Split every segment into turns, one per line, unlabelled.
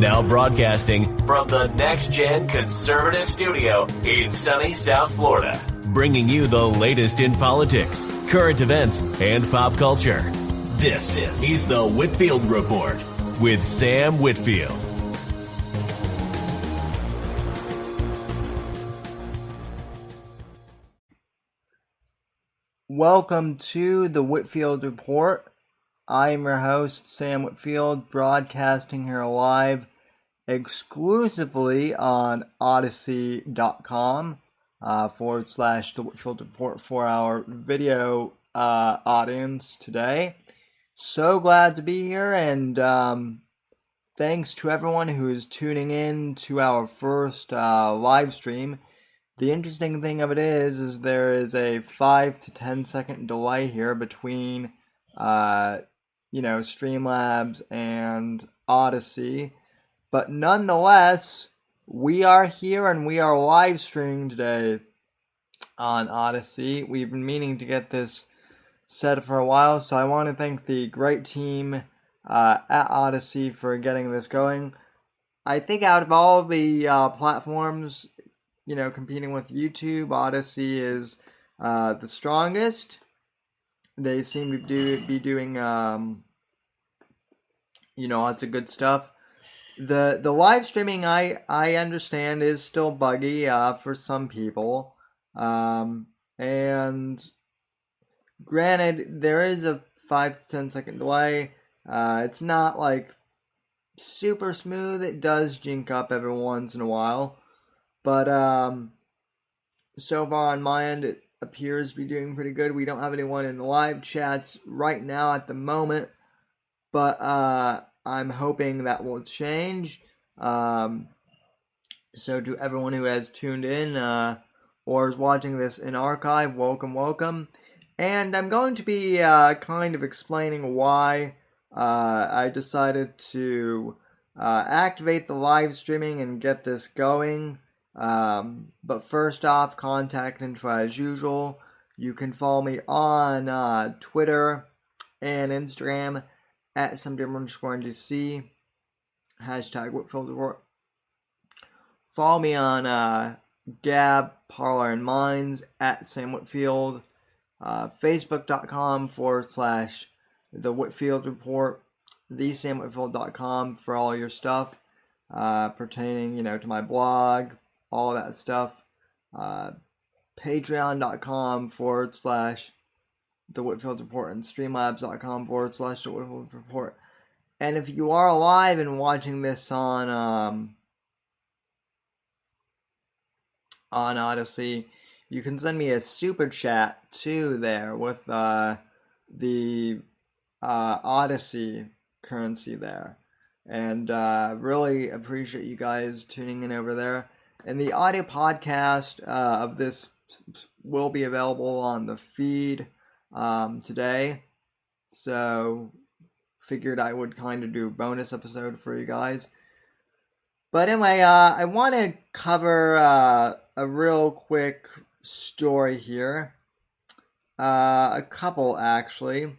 Now broadcasting from the Next Gen Conservative Studio in sunny South Florida, bringing you the latest in politics, current events, and pop culture. This is the Whitfield Report with Sam Whitfield.
Welcome to the Whitfield Report. I am your host, Sam Whitfield, broadcasting here live exclusively on Odysee.com / the Whitfield Report for our video audience today. So glad to be here, and thanks to everyone who is tuning in to our first live stream. The interesting thing of it is there is a 5 to 10 second delay here between Streamlabs and Odysee, but nonetheless, we are here and we are live streaming today on Odysee. We've been meaning to get this set for a while, so I want to thank the great team at Odysee for getting this going. I think out of all of the platforms, competing with YouTube, Odysee is the strongest. They seem to be doing, lots of good stuff. The live streaming, I understand, is still buggy for some people. And granted, there is a 5 to 10 second delay. It's not like super smooth. It does jink up every once in a while. But so far on my end, it appears to be doing pretty good. We don't have anyone in the live chats right now at the moment, but I'm hoping that will change. So to everyone who has tuned in or is watching this in archive, welcome. And I'm going to be kind of explaining why I decided to activate the live streaming and get this going. But first off, contact info as usual. You can follow me on Twitter and Instagram at @SomeDimmer_NDC, hashtag Whitfield Report. Follow me on Gab, Parler, and Minds at Sam Whitfield, Facebook.com / the Whitfield Report, thesamwhitfield.com for all your stuff pertaining, to my blog, all of that stuff. Patreon.com / the Whitfield Report, and Streamlabs.com / the Whitfield Report. And if you are alive and watching this on Odysee, you can send me a super chat too there with the Odysee currency there. And really appreciate you guys tuning in over there. And the audio podcast of this will be available on the feed today. So figured I would kind of do a bonus episode for you guys. But anyway, I want to cover a real quick story here. A couple, actually.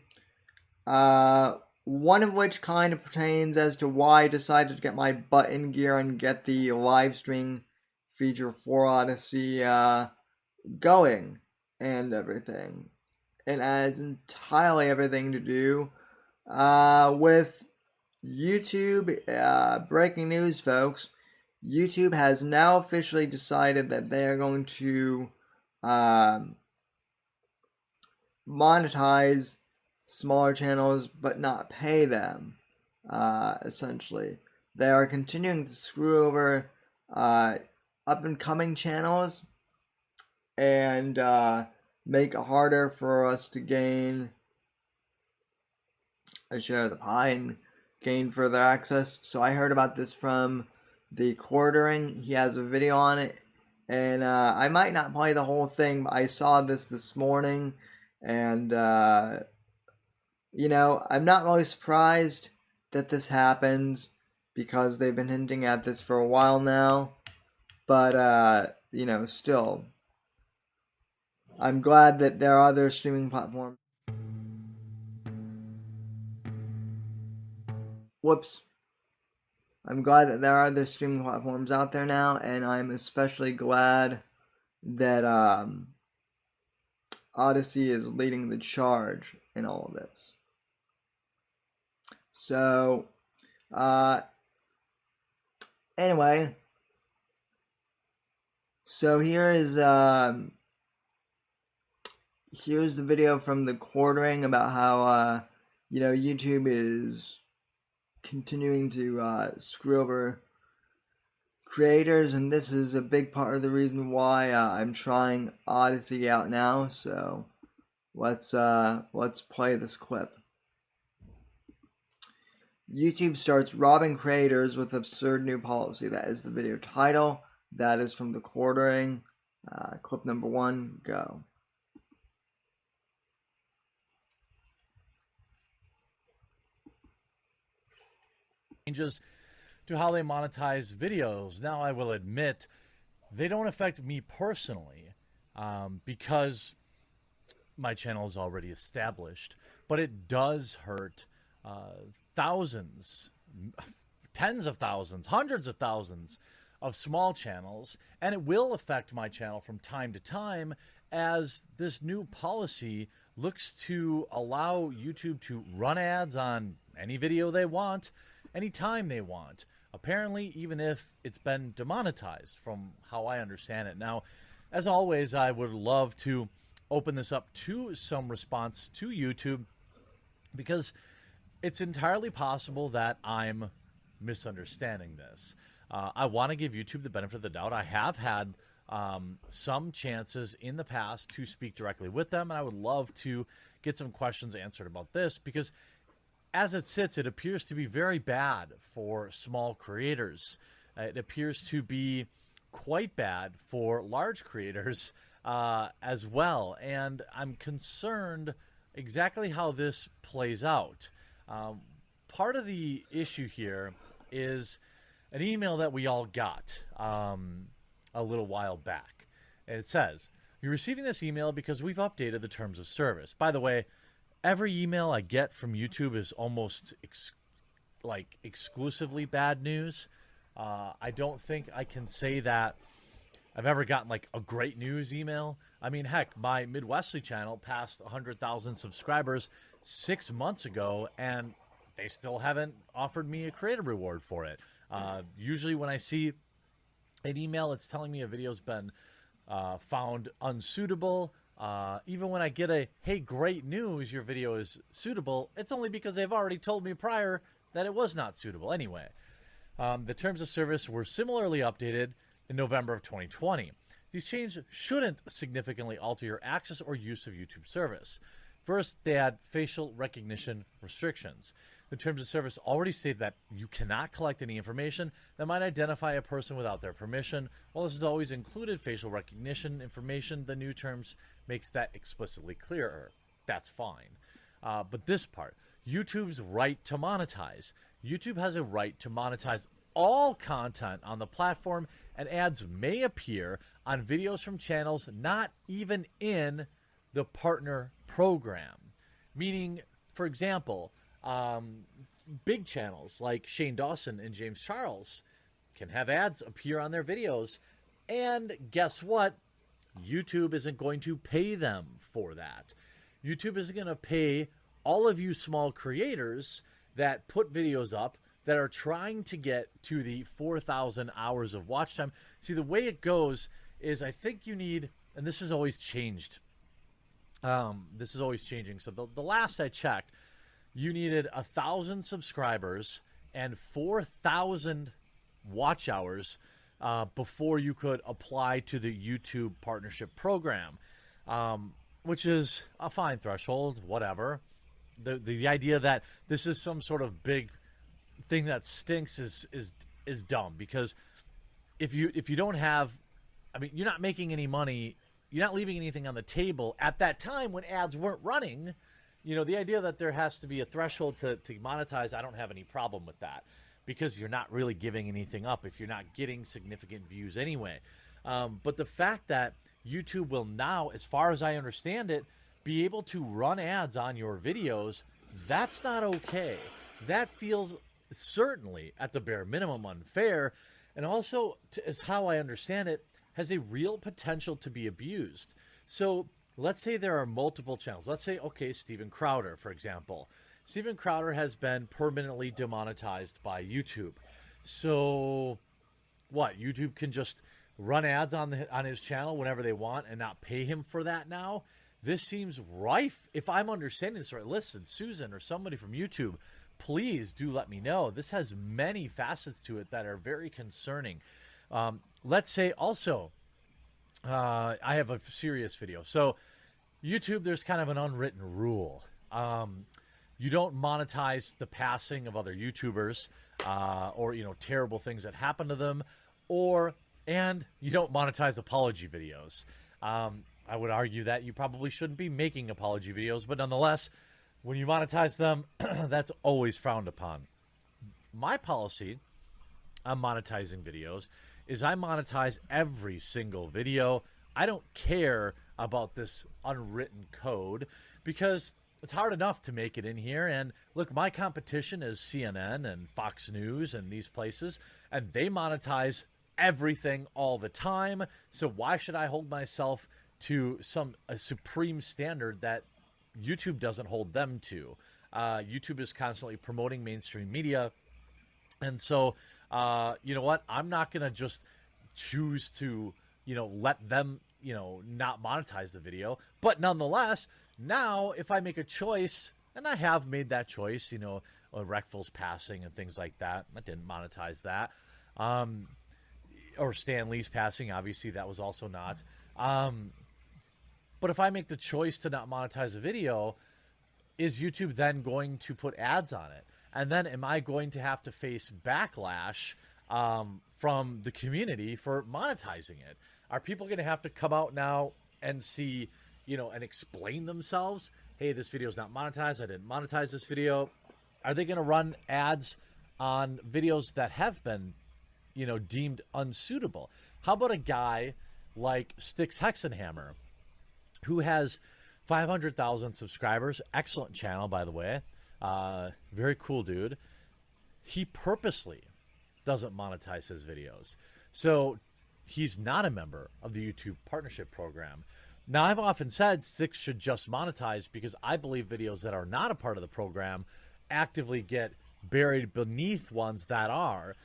One of which kind of pertains as to why I decided to get my butt in gear and get the live stream feature for Odysee going and everything. It has entirely everything to do with YouTube. Breaking news, folks. YouTube has now officially decided that they are going to monetize smaller channels but not pay them, essentially. They are continuing to screw over up-and-coming channels and make it harder for us to gain a share of the pie and gain further access. So I heard about this from the Quartering. He has a video on it, and I might not play the whole thing, but I saw this morning, and I'm not really surprised that this happens because they've been hinting at this for a while now. But, still, I'm glad that there are other streaming platforms. Whoops. I'm glad that there are other streaming platforms out there now, and I'm especially glad that Odysee is leading the charge in all of this. So, anyway, so here's the video from the quartering about how YouTube is continuing to screw over creators, and this is a big part of the reason why I'm trying Odysee out now. So let's play this clip. YouTube starts robbing creators with absurd new policy. That is the video title. That is from the quartering. Clip number 1, go.
Changes to how they monetize videos. Now, I will admit, they don't affect me personally because my channel is already established, but it does hurt thousands, tens of thousands, hundreds of thousands of small channels, and it will affect my channel from time to time as this new policy looks to allow YouTube to run ads on any video they want, anytime they want. Apparently, even if it's been demonetized, from how I understand it. Now, as always, I would love to open this up to some response to YouTube, because it's entirely possible that I'm misunderstanding this. I want to give YouTube the benefit of the doubt. I have had some chances in the past to speak directly with them, and I would love to get some questions answered about this, because as it sits, it appears to be very bad for small creators. It appears to be quite bad for large creators as well, and I'm concerned exactly how this plays out. Part of the issue here is an email that we all got a little while back. And it says, "You're receiving this email because we've updated the terms of service." By the way, every email I get from YouTube is almost exclusively bad news. I don't think I can say that I've ever gotten like a great news email. I mean, heck, my Midwestly channel passed 100,000 subscribers 6 months ago, and they still haven't offered me a creator reward for it. Usually when I see an email, it's telling me a video's been found unsuitable. Even when I get a, "Hey, great news, your video is suitable," it's only because they've already told me prior that it was not suitable. Anyway, the terms of service were similarly updated in November of 2020. These changes shouldn't significantly alter your access or use of YouTube service. First, they add facial recognition restrictions. The terms of service already state that you cannot collect any information that might identify a person without their permission. While this has always included facial recognition information, the new terms makes that explicitly clearer. That's fine. But this part, YouTube's right to monetize. YouTube has a right to monetize all content on the platform, and ads may appear on videos from channels not even in the partner program. Meaning, for example, big channels like Shane Dawson and James Charles can have ads appear on their videos, and guess what? YouTube isn't going to pay them for that. YouTube isn't going to pay all of you small creators that put videos up that are trying to get to the 4,000 hours of watch time. See, the way it goes is, I think you need, and this has always changed. This is always changing. So the last I checked, you needed 1,000 subscribers and 4,000 watch hours before you could apply to the YouTube partnership program, which is a fine threshold, whatever. The idea that this is some sort of big thing that stinks is dumb, because if you don't have, I mean, you're not making any money, you're not leaving anything on the table at that time when ads weren't running. You know, the idea that there has to be a threshold to monetize, I don't have any problem with that, because you're not really giving anything up if you're not getting significant views anyway. But the fact that YouTube will now, as far as I understand it, be able to run ads on your videos, that's not okay. That feels certainly at the bare minimum unfair, and also, as how I understand it, has a real potential to be abused. So let's say there are multiple channels. Let's say, okay, Steven Crowder, for example. Steven Crowder has been permanently demonetized by YouTube. So what? YouTube can just run ads on his channel whenever they want and not pay him for that now? This seems rife. If I'm understanding this right, listen, Susan or somebody from YouTube, please do let me know. This has many facets to it that are very concerning. Let's say also, I have a serious video. So YouTube, there's kind of an unwritten rule. You don't monetize the passing of other YouTubers or, terrible things that happen to them, and you don't monetize apology videos. I would argue that you probably shouldn't be making apology videos, but nonetheless, when you monetize them, that's always frowned upon. My policy on monetizing videos is I monetize every single video. I don't care about this unwritten code because it's hard enough to make it in here. And look, my competition is CNN and Fox News and these places, and they monetize everything all the time. So why should I hold myself to a supreme standard that YouTube doesn't hold them to? YouTube is constantly promoting mainstream media. And so, you know what? I'm not going to just choose to, let them, not monetize the video. But nonetheless, now if I make a choice, and I have made that choice, Reckful's passing and things like that, I didn't monetize that. Or Stan Lee's passing, obviously that was also not. But if I make the choice to not monetize a video, is YouTube then going to put ads on it? And then am I going to have to face backlash from the community for monetizing it? Are people going to have to come out now and see, and explain themselves? Hey, this video is not monetized. I didn't monetize this video. Are they going to run ads on videos that have been, deemed unsuitable? How about a guy like Styx Hexenhammer, who has 500,000 subscribers? Excellent channel, by the way. Very cool dude. He purposely doesn't monetize his videos. So he's not a member of the YouTube partnership program. Now, I've often said Styx should just monetize because I believe videos that are not a part of the program actively get buried beneath ones that are,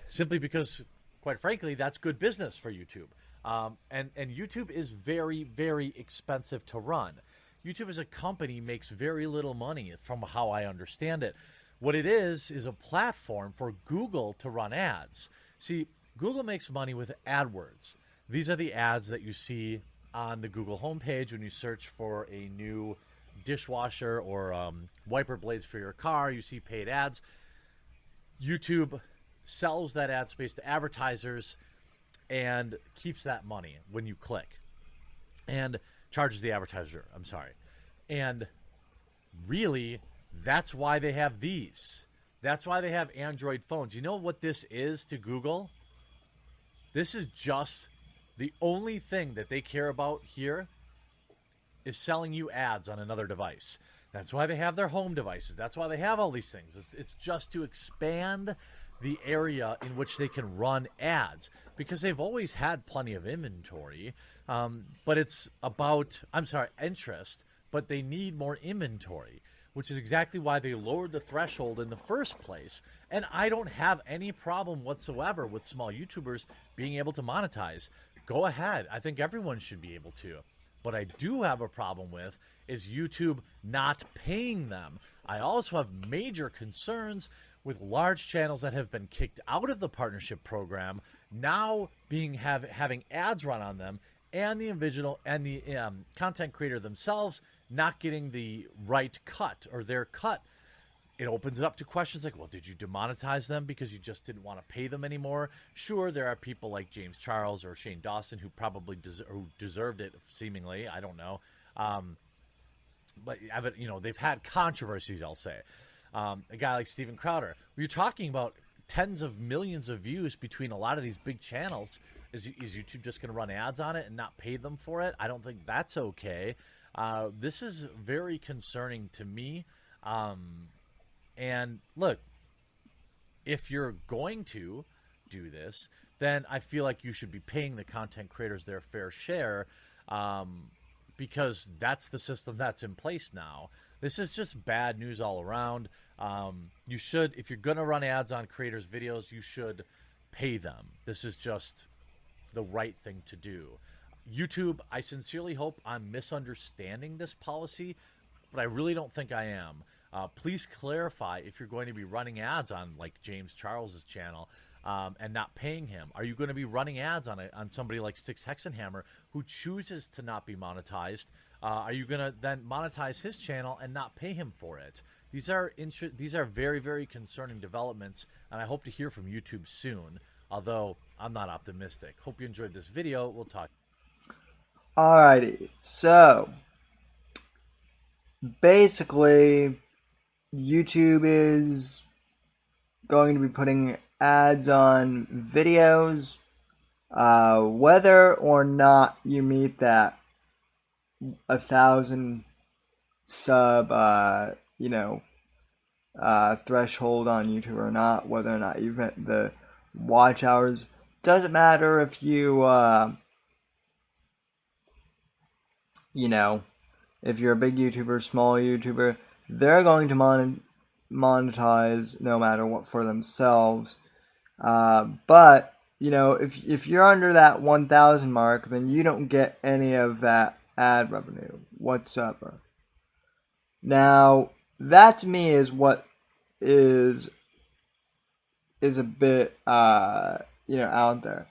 simply because, quite frankly, that's good business for YouTube. And YouTube is very, very expensive to run. YouTube as a company makes very little money from how I understand it. What it is a platform for Google to run ads. See, Google makes money with AdWords. These are the ads that you see on the Google homepage when you search for a new dishwasher or wiper blades for your car. You see paid ads. YouTube sells that ad space to advertisers and keeps that money when you click, and charges the advertiser. I'm sorry. And really, that's why they have these. That's why they have Android phones. You know what this is to Google? This is just the only thing that they care about here is selling you ads on another device. That's why they have their home devices. That's why they have all these things. It's just to expand the area in which they can run ads, because they've always had plenty of inventory, but it's about, interest, but they need more inventory, which is exactly why they lowered the threshold in the first place. And I don't have any problem whatsoever with small YouTubers being able to monetize. Go ahead. I think everyone should be able to. What I do have a problem with is YouTube not paying them. I also have major concerns with large channels that have been kicked out of the partnership program now having ads run on them, and the original and the content creator themselves not getting the right cut or their cut. It opens it up to questions like, well, did you demonetize them because you just didn't want to pay them anymore? Sure, there are people like James Charles or Shane Dawson who probably deserved it, seemingly. I don't know. But they've had controversies, I'll say. A guy like Steven Crowder, you're talking about tens of millions of views between a lot of these big channels. Is YouTube just going to run ads on it and not pay them for it? I don't think that's okay. This is very concerning to me. And look, if you're going to do this, then I feel like you should be paying the content creators their fair share, because that's the system that's in place now. This is just bad news all around. You should, if you're going to run ads on creators' videos, you should pay them. This is just the right thing to do. YouTube, I sincerely hope I'm misunderstanding this policy, but I really don't think I am. Please clarify if you're going to be running ads on like James Charles's channel and not paying him. Are you going to be running ads on somebody like Styx Hexenhammer who chooses to not be monetized? Are you going to then monetize his channel and not pay him for it? These are very, very concerning developments, and I hope to hear from YouTube soon, although I'm not optimistic. Hope you enjoyed this video. We'll talk.
Alrighty, so basically YouTube is going to be putting ads on videos, whether or not you meet that 1,000 sub threshold on YouTube or not, whether or not you've met the watch hours. Doesn't matter if you if you're a big YouTuber, small YouTuber, they're going to monetize no matter what for themselves. But if you're under that 1,000 mark, then you don't get any of that ad revenue whatsoever. Now, that to me is what is a bit out there.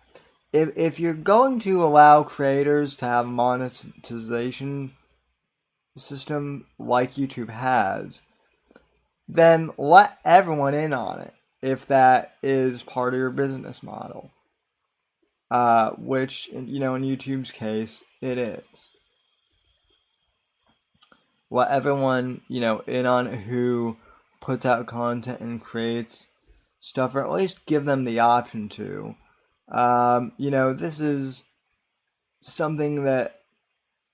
If you're going to allow creators to have a monetization system like YouTube has, then let everyone in on it if that is part of your business model. Which, in YouTube's case, it is. Let everyone, in on it who puts out content and creates stuff, or at least give them the option to. This is something that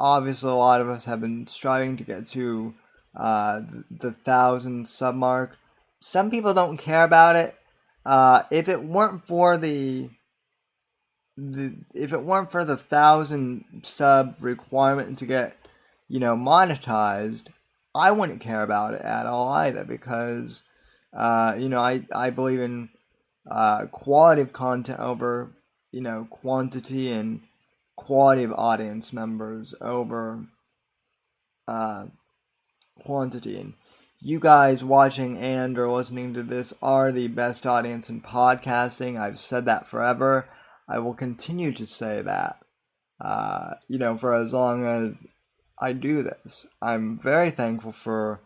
obviously a lot of us have been striving to get to, the 1,000 sub mark. Some people don't care about it. If it weren't for the 1,000 sub requirement to get, monetized, I wouldn't care about it at all either, because, I believe in quality of content over, quantity, and quality of audience members over quantity. And you guys watching and or listening to this are the best audience in podcasting. I've said that forever. I will continue to say that, for as long as I do this. I'm very thankful for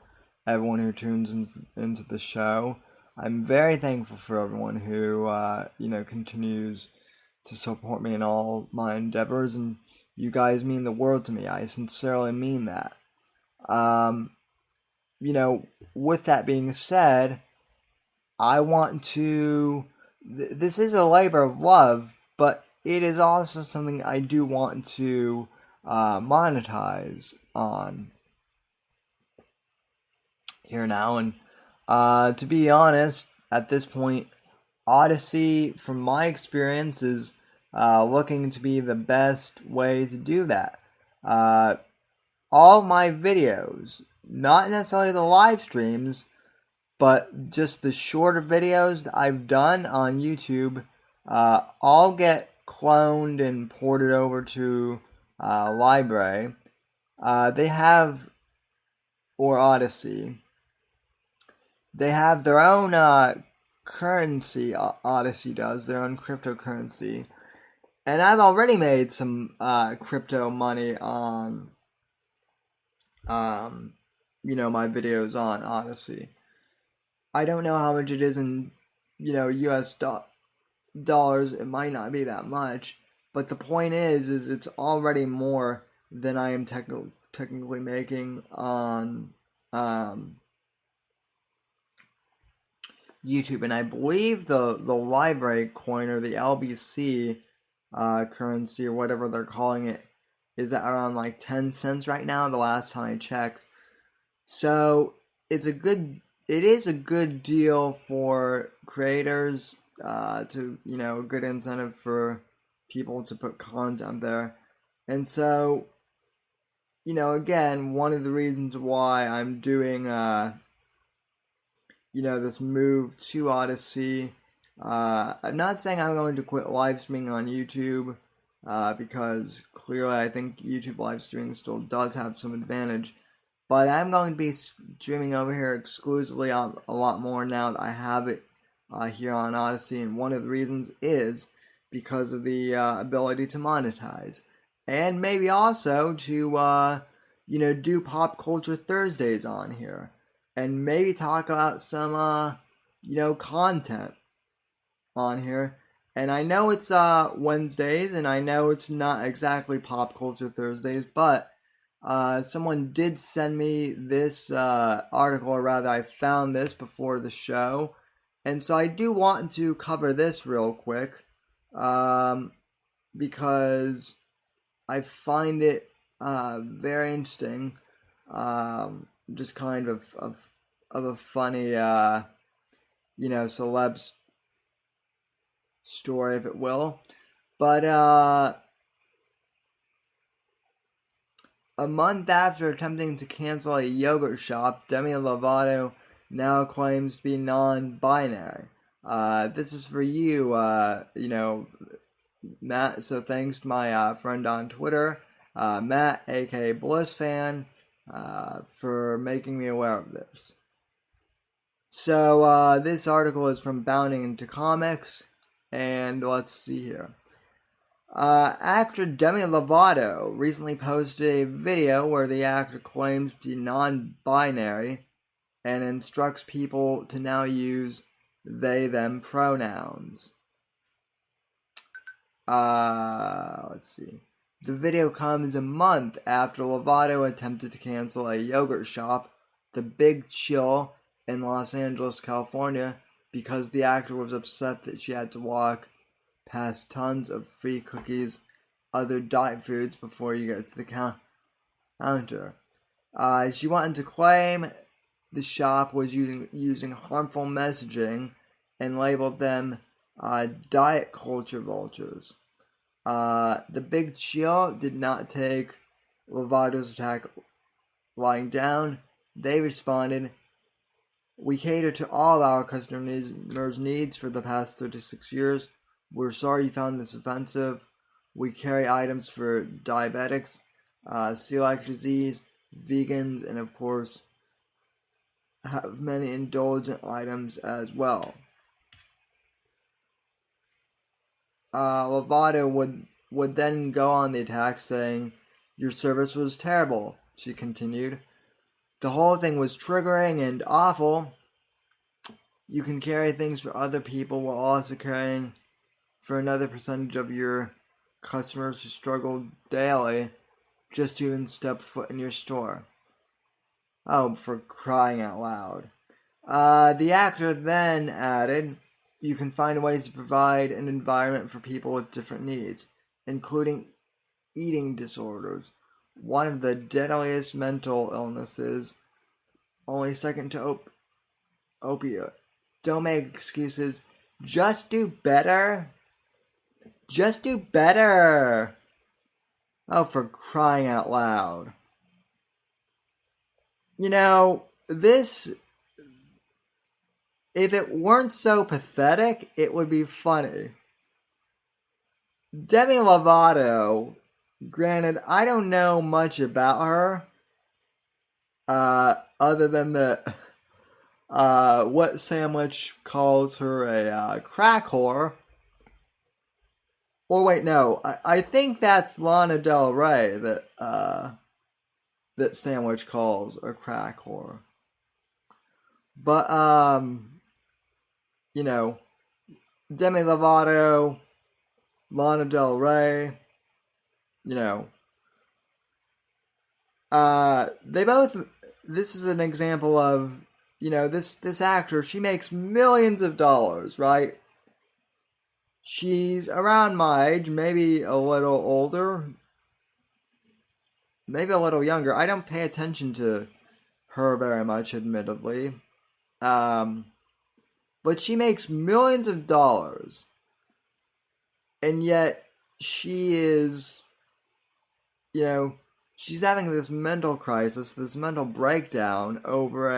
everyone who tunes into the show. I'm very thankful for everyone who, continues to support me in all my endeavors, and you guys mean the world to me. I sincerely mean that. With that being said, I want to... This is a labor of love, but it is also something I do want to monetize on here now. And to be honest, at this point, Odysee, from my experience, is looking to be the best way to do that. All my videos, not necessarily the live streams, but just the shorter videos that I've done on YouTube, all get cloned and ported over to Library. They have, or Odysee, they have their own currency. Odysee does their own cryptocurrency, and I've already made some crypto money on my videos on Odysee. I don't know how much it is in US dollars. It might not be that much, but the point is it's already more than I am technically making on YouTube. And I believe the library coin, or the LBC currency, or whatever they're calling it, is at around like 10 cents right now, the last time I checked. So it's a good it is a good deal for creators, to, a good incentive for people to put content there. And so, again, one of the reasons why I'm doing, this move to Odysee. I'm not saying I'm going to quit live streaming on YouTube, because clearly I think YouTube live streaming still does have some advantage. But I'm going to be streaming over here exclusively a lot more now that I have it here on Odysee, and one of the reasons is because of the ability to monetize. And maybe also to, do Pop Culture Thursdays on here. And maybe talk about some, content on here. And I know it's Wednesdays, and I know it's not exactly Pop Culture Thursdays, but someone did send me this article, or rather I found this before the show. And so I do want to cover this real quick, because I find it very interesting. Just kind of a funny, celeb story, if it will. But a month after attempting to cancel a yogurt shop, Demi Lovato now claims to be non-binary. This is for you, Matt. So thanks to my friend on Twitter, Matt, aka BlissFan, for making me aware of this. So this article is from Bounding Into Comics, and let's see here. Actor Demi Lovato recently posted a video where the actor claims to be non-binary and instructs people to now use they/them pronouns. Let's see. The video comes a month after Lovato attempted to cancel a yogurt shop, The Big Chill, in Los Angeles, California, because the actor was upset that she had to walk past tons of free cookies, other diet foods before you get to the counter. She wanted to claim the shop was using harmful messaging and labeled them diet culture vultures. The Big Chill did not take Lovato's attack lying down. They responded, "We cater to all our customers' needs for the past 36 years. We're sorry you found this offensive. We carry items for diabetics, celiac disease, vegans, and of course have many indulgent items as well." Lovato would then go on the attack saying, "Your service was terrible," she continued. "The whole thing was triggering and awful. You can carry things for other people while also caring for another percentage of your customers who struggle daily just to even step foot in your store." Oh, for crying out loud. The actor then added, "You can find ways to provide an environment for people with different needs, including eating disorders, one of the deadliest mental illnesses, only second to opioid. Don't make excuses. Just do better. Just do better." Oh, for crying out loud. This, if it weren't so pathetic, it would be funny. Demi Lovato, granted, I don't know much about her, other than what Sandwich calls her a crack whore. Or wait, no, I think that's Lana Del Rey that Sandwich calls a crack whore. But, Demi Lovato, Lana Del Rey, they both, this is an example of, this actor, she makes millions of dollars, right? She's around my age, maybe a little older, maybe a little younger. I don't pay attention to her very much, admittedly. But she makes millions of dollars. And yet she is, she's having this mental crisis, this mental breakdown over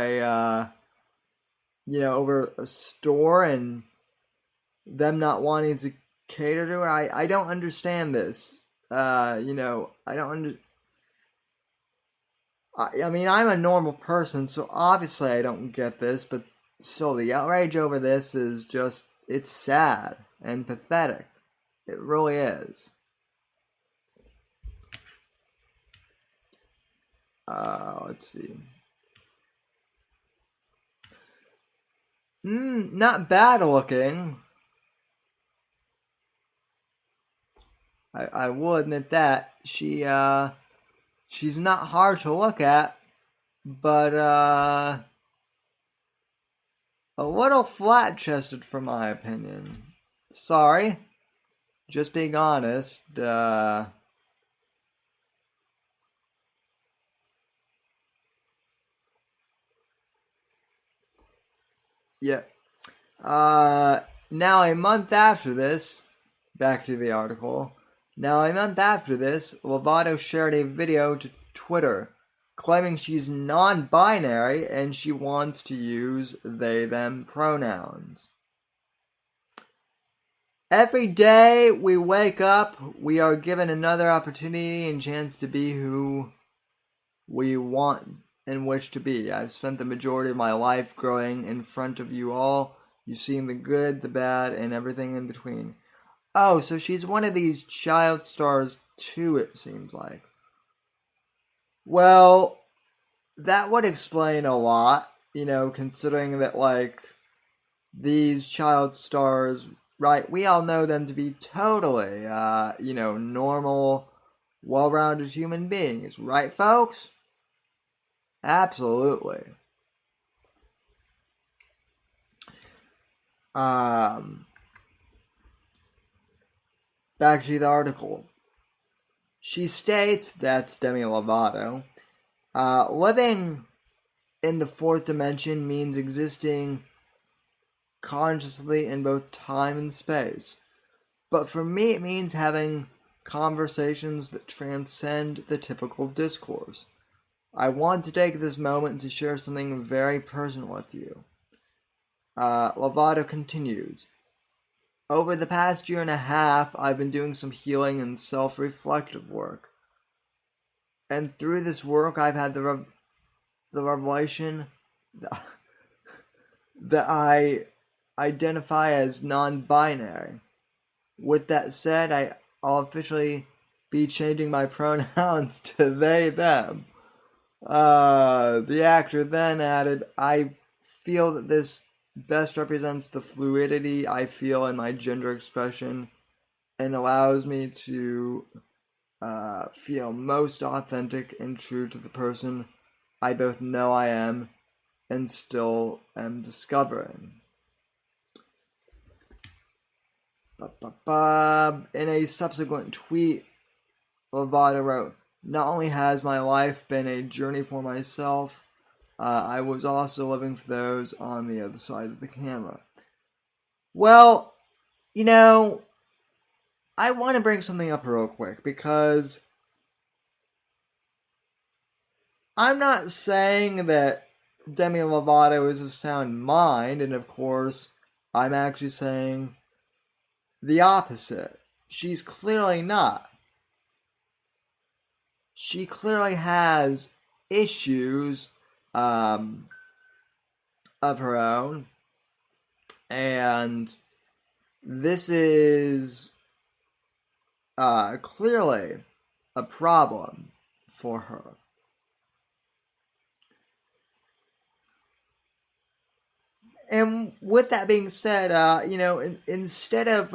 over a store and them not wanting to cater to her. I don't understand this. I don't I mean, I'm a normal person, so obviously I don't get this, but still, the outrage over this is just, it's sad and pathetic. It really is. Let's see. Not bad looking. I will admit that. She's not hard to look at, but a little flat-chested for my opinion. Sorry. Just being honest. Yeah. Now a month after this, back to the article. Now a month after this, Lovato shared a video to Twitter claiming she's non-binary and she wants to use they/them pronouns. Every day we wake up, we are given another opportunity and chance to be who we want and wish to be. I've spent the majority of my life growing in front of you all. You've seen the good, the bad, and everything in between. Oh, so she's one of these child stars too, it seems like. Well, that would explain a lot, considering that, these child stars, right, we all know them to be totally, normal, well-rounded human beings, right, folks? Absolutely. Back to the article. She states, that's Demi Lovato, living in the fourth dimension means existing consciously in both time and space. But for me, it means having conversations that transcend the typical discourse. I want to take this moment to share something very personal with you. Lovato continues. Over the past year and a half, I've been doing some healing and self-reflective work. And through this work, I've had the revelation that I identify as non-binary. With that said, I'll officially be changing my pronouns to they, them. The actor then added, I feel that this best represents the fluidity I feel in my gender expression and allows me to feel most authentic and true to the person I both know I am and still am discovering. In a subsequent tweet, Lovato wrote, not only has my life been a journey for myself, I was also living for those on the other side of the camera. Well, I want to bring something up real quick because I'm not saying that Demi Lovato is of sound mind, and of course, I'm actually saying the opposite. She's clearly not. She clearly has issues of her own, and this is clearly a problem for her. And with that being said, instead of,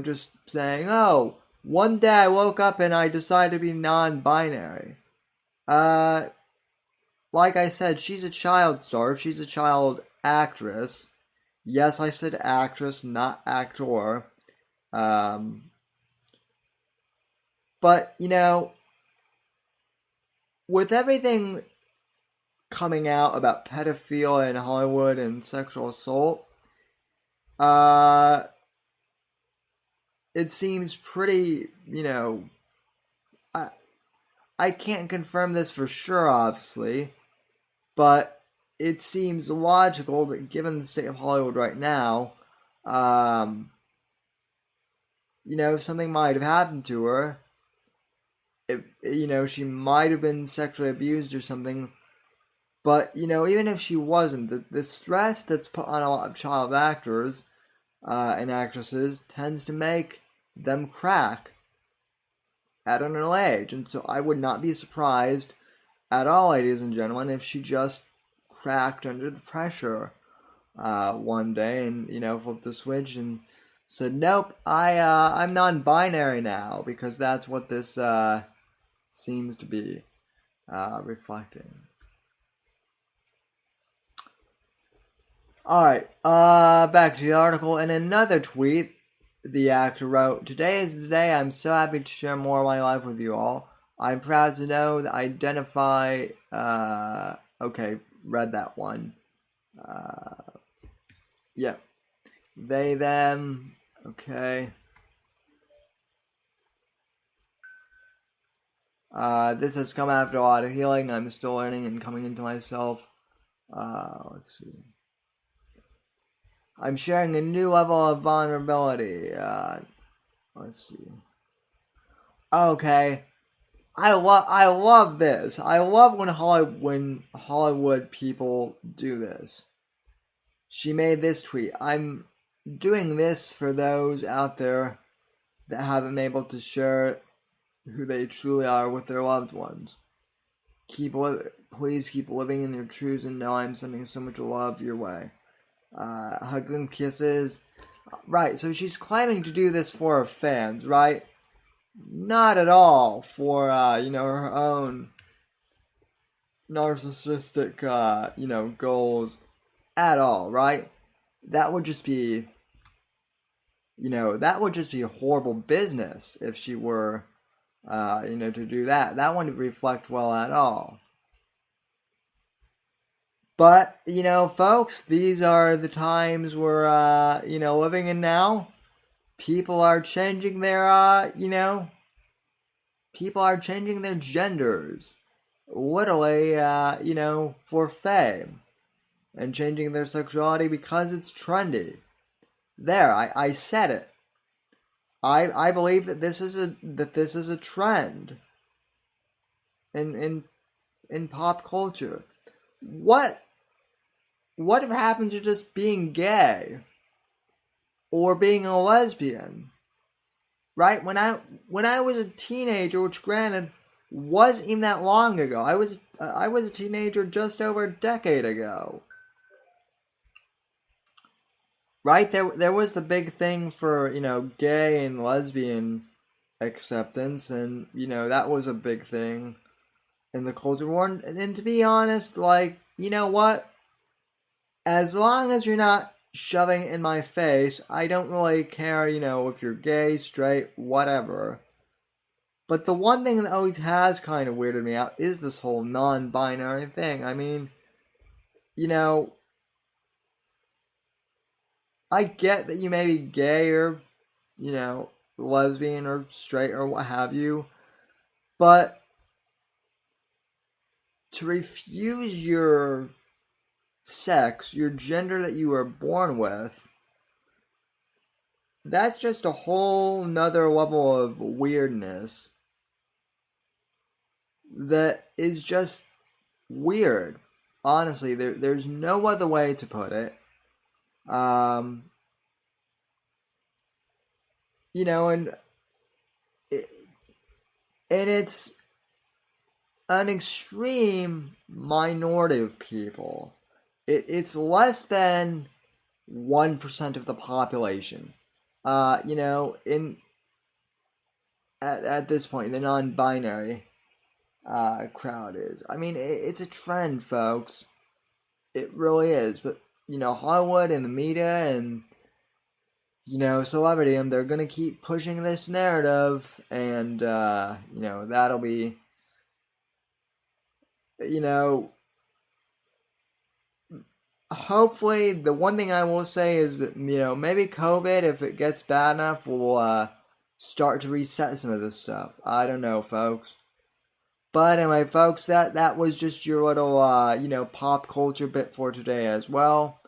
just saying, oh, one day I woke up and I decided to be non-binary. Like I said, she's a child star. She's a child actress. Yes, I said actress, not actor. But, with everything coming out about pedophilia in Hollywood and sexual assault. It seems pretty, I can't confirm this for sure, obviously, but it seems logical that given the state of Hollywood right now, something might have happened to her. If, she might have been sexually abused or something. But, even if she wasn't, the stress that's put on a lot of child actors and actresses tends to make them crack at an early age. And so I would not be surprised at all, ladies and gentlemen, if she just cracked under the pressure one day and, flipped the switch and said, nope, I'm non-binary now, because that's what this seems to be reflecting. Alright, back to the article. In another tweet, the actor wrote, "Today is the day I'm so happy to share more of my life with you all. I'm proud to know that I identify," okay, read that one. Yeah. They, them, okay. This has come after a lot of healing. I'm still learning and coming into myself. Let's see. I'm sharing a new level of vulnerability. Let's see. Okay. I love this. I love when Hollywood people do this. She made this tweet. "I'm doing this for those out there that haven't been able to share who they truly are with their loved ones. Please keep living in your truths and know I'm sending so much love your way. Hugs and kisses." Right, so she's claiming to do this for her fans, right? Not at all for, her own narcissistic, goals at all, right? That would just be, horrible business if she were, to do that. That wouldn't reflect well at all. But, folks, these are the times we're, living in now. People are changing their, people are changing their genders. Literally, for fame. And changing their sexuality because it's trendy. There, I said it. I believe that this is a trend in pop culture. What happened to just being gay or being a lesbian? Right? When I was a teenager, which granted wasn't even that long ago. I was a teenager just over a decade ago. Right? There was the big thing for, gay and lesbian acceptance, and, that was a big thing in the culture war. And to be honest, you know what? As long as you're not shoving it in my face, I don't really care, if you're gay, straight, whatever. But the one thing that always has kind of weirded me out is this whole non-binary thing. I mean, I get that you may be gay or, lesbian or straight or what have you, but to refuse your sex, your gender that you were born with, that's just a whole nother level of weirdness that is just weird. Honestly, there's no other way to put it. And it's an extreme minority of people. It's less than 1% of the population. At this point, the non-binary crowd is. I mean, it's a trend, folks. It really is. But, Hollywood and the media and, celebrity, and they're going to keep pushing this narrative. And, that'll be, hopefully, the one thing I will say is that, maybe COVID, if it gets bad enough, will start to reset some of this stuff. I don't know, folks. But anyway, folks, that was just your little, pop culture bit for today as well.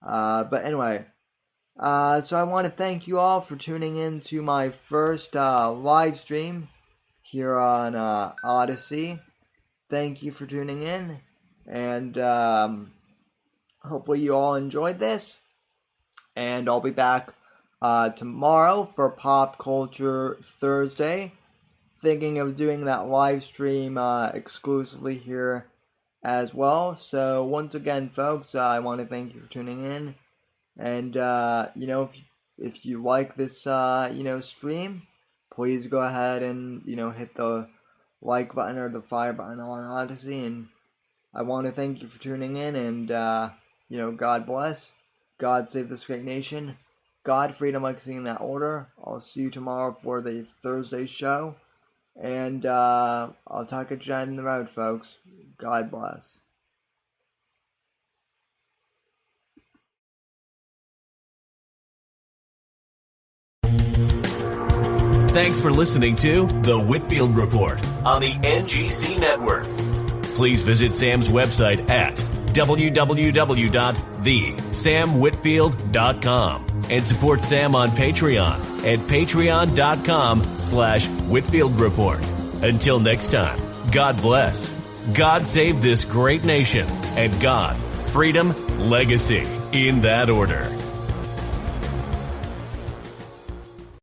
But anyway, so I want to thank you all for tuning in to my first live stream here on Odysee. Thank you for tuning in, and hopefully you all enjoyed this. And I'll be back tomorrow for Pop Culture Thursday. Thinking of doing that live stream exclusively here as well. So once again, folks, I want to thank you for tuning in. And, if you like this, stream, please go ahead and, hit the like button or the fire button on Odysee. And I want to thank you for tuning in. And, God bless. God save this great nation. God, freedom, legacy in that order. I'll see you tomorrow for the Thursday show. And I'll talk at you down the road, folks. God bless.
Thanks for listening to The Whitfield Report on the NGC Network. Please visit Sam's website at www.thesamwhitfield.com and support Sam on Patreon at patreon.com/Whitfield Report. Until next time, God bless, God save this great nation, and God, freedom, legacy, in that order.